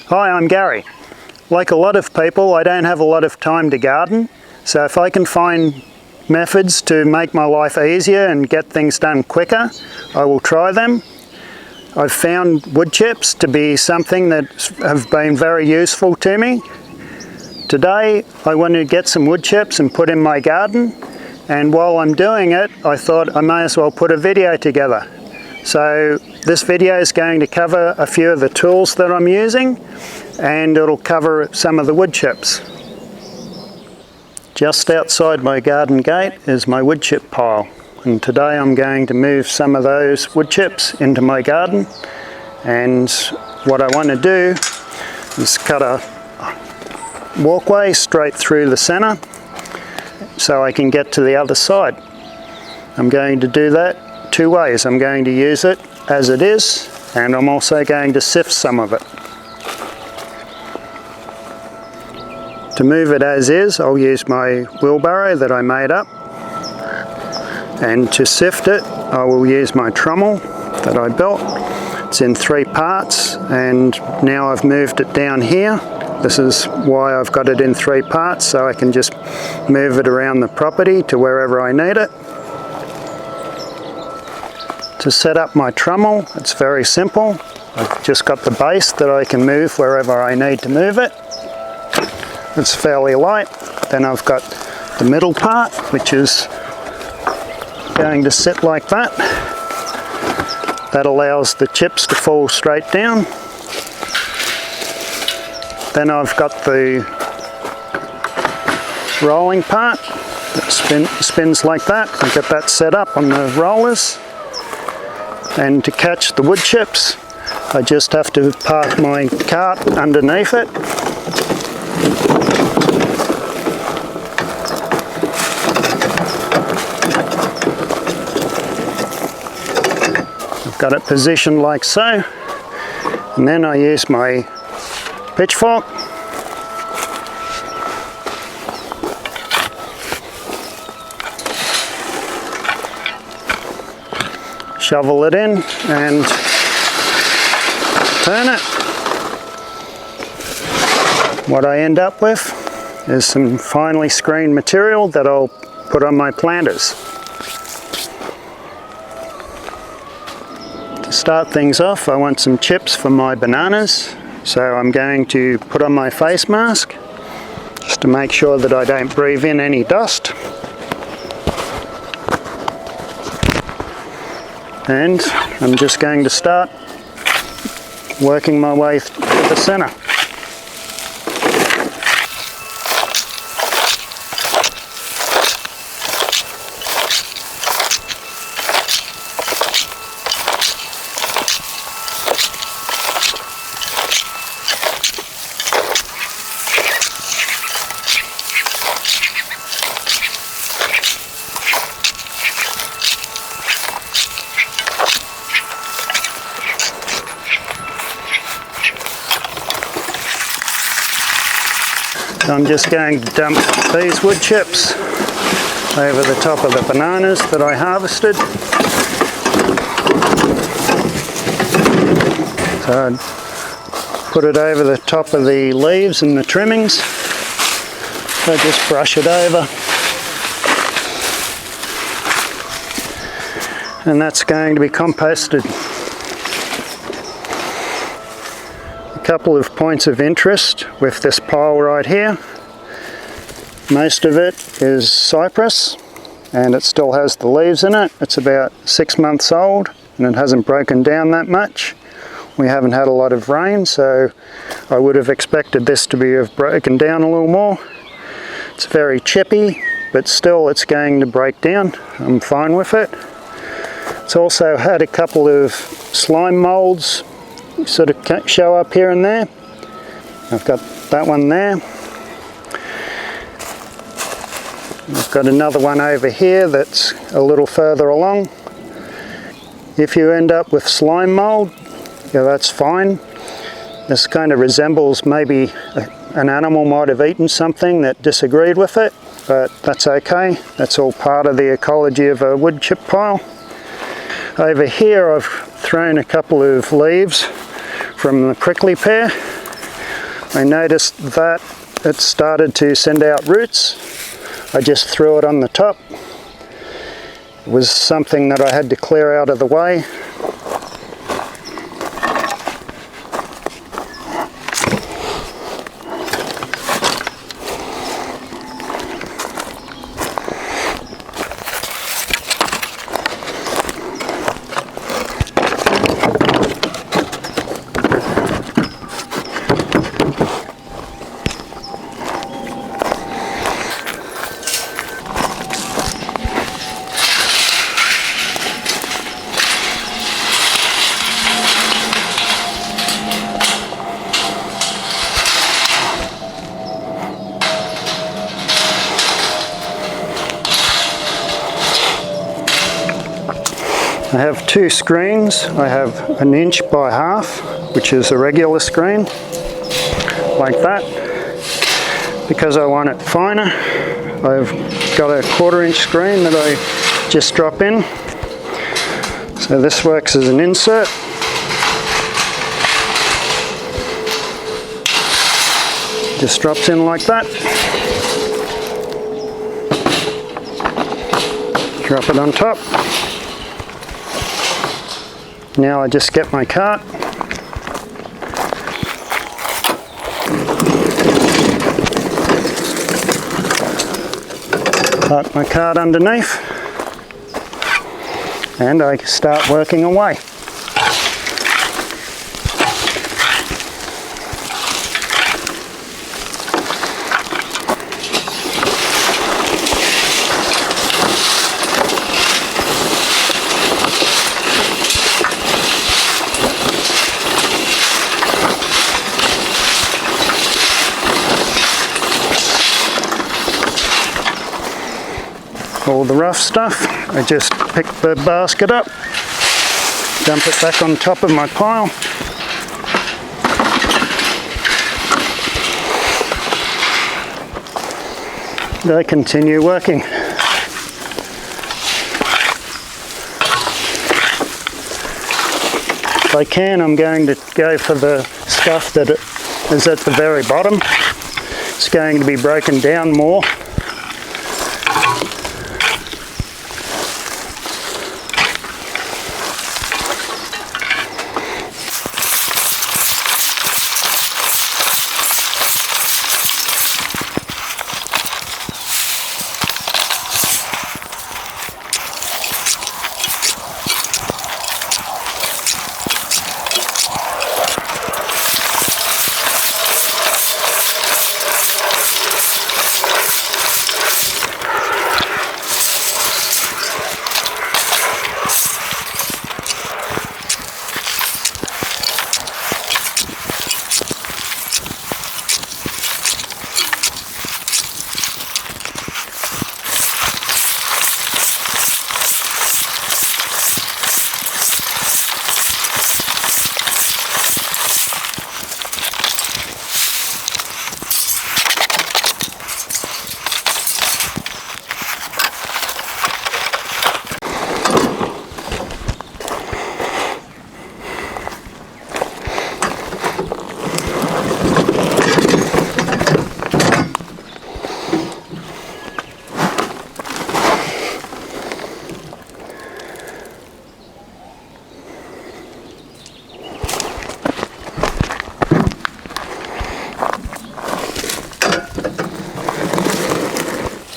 Hi, I'm Gary. Like a lot of people, I don't have a lot of time to garden, so if I can find methods to make my life easier and get things done quicker, I will try them. I've found wood chips to be something that have been very useful to me. Today I want to get some wood chips and put in my garden, and while I'm doing it I thought I may as well put a video together. So this video is going to cover a few of the tools that I'm using, and it'll cover some of the wood chips. Just outside my garden gate is my wood chip pile, and today I'm going to move some of those wood chips into my garden, and what I want to do is cut a walkway straight through the center so I can get to the other side. I'm going to do that two ways. I'm going to use it as it is, and I'm also going to sift some of it. To move it as is, I'll use my wheelbarrow that I made up, and to sift it I will use my trommel that I built. It's in 3 parts, and now I've moved it down here. This is why I've got it in 3 parts, so I can just move it around the property to wherever I need it. To set up my trommel, it's very simple. I've just got the base that I can move wherever I need to move it. It's fairly light. Then I've got the middle part, which is going to sit like that. That allows the chips to fall straight down. Then I've got the rolling part that spins like that. I get that set up on the rollers. And to catch the wood chips, I just have to park my cart underneath it. I've got it positioned like so, and then I use my pitchfork shovel it in and turn it. What I end up with is some finely screened material that I'll put on my planters. To start things off, I want some chips for my bananas, so I'm going to put on my face mask just to make sure that I don't breathe in any dust. And I'm just going to start working my way to the center. I'm just going to dump these wood chips over the top of the bananas that I harvested. So I'd put it over the top of the leaves and the trimmings. So just brush it over. And that's going to be composted. Couple of points of interest with this pile right here. Most of it is cypress and it still has the leaves in it. It's about 6 months old and it hasn't broken down that much. We haven't had a lot of rain, so I would have expected this to have broken down a little more. It's very chippy, but still it's going to break down. I'm fine with it. It's also had a couple of slime molds sort of show up here and there. I've got that one there. I've got another one over here that's a little further along. If you end up with slime mold, yeah, that's fine. This kind of resembles maybe an animal might have eaten something that disagreed with it, but that's okay. That's all part of the ecology of a wood chip pile. Over here I've thrown a couple of leaves from the prickly pear. I noticed that it started to send out roots. I just threw it on the top. It was something that I had to clear out of the way. I have two screens. I have 1 inch by 1/2, which is a regular screen, like that. Because I want it finer, I've got a 1/4 inch screen that I just drop in. So this works as an insert. Just drops in like that. Drop it on top. Now I just get my cart. Park my cart underneath. And I start working away. All the rough stuff, I just pick the basket up, dump it back on top of my pile. And I continue working. If I can, I'm going to go for the stuff that is at the very bottom. It's going to be broken down more.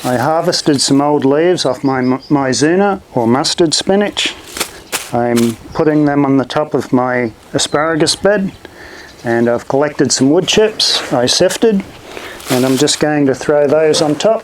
I harvested some old leaves off my Mizuna or mustard spinach. I'm putting them on the top of my asparagus bed, and I've collected some wood chips I sifted, and I'm just going to throw those on top.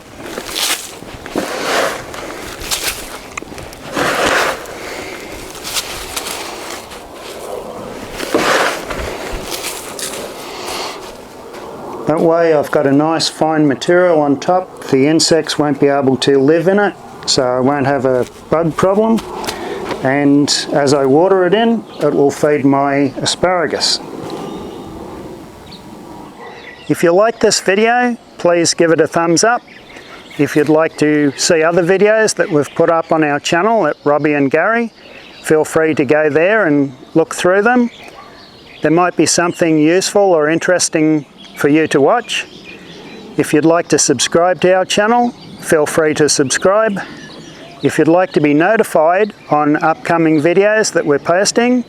That way I've got a nice fine material on top. The insects won't be able to live in it, so I won't have a bug problem. And as I water it in, it will feed my asparagus. If you like this video, please give it a thumbs up. If you'd like to see other videos that we've put up on our channel at Robbie and Gary, feel free to go there and look through them. There might be something useful or interesting for you to watch. If you'd like to subscribe to our channel, feel free to subscribe. If you'd like to be notified on upcoming videos that we're posting,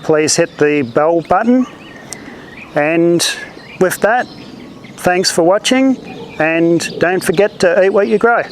please hit the bell button. And with that, thanks for watching, and don't forget to eat what you grow.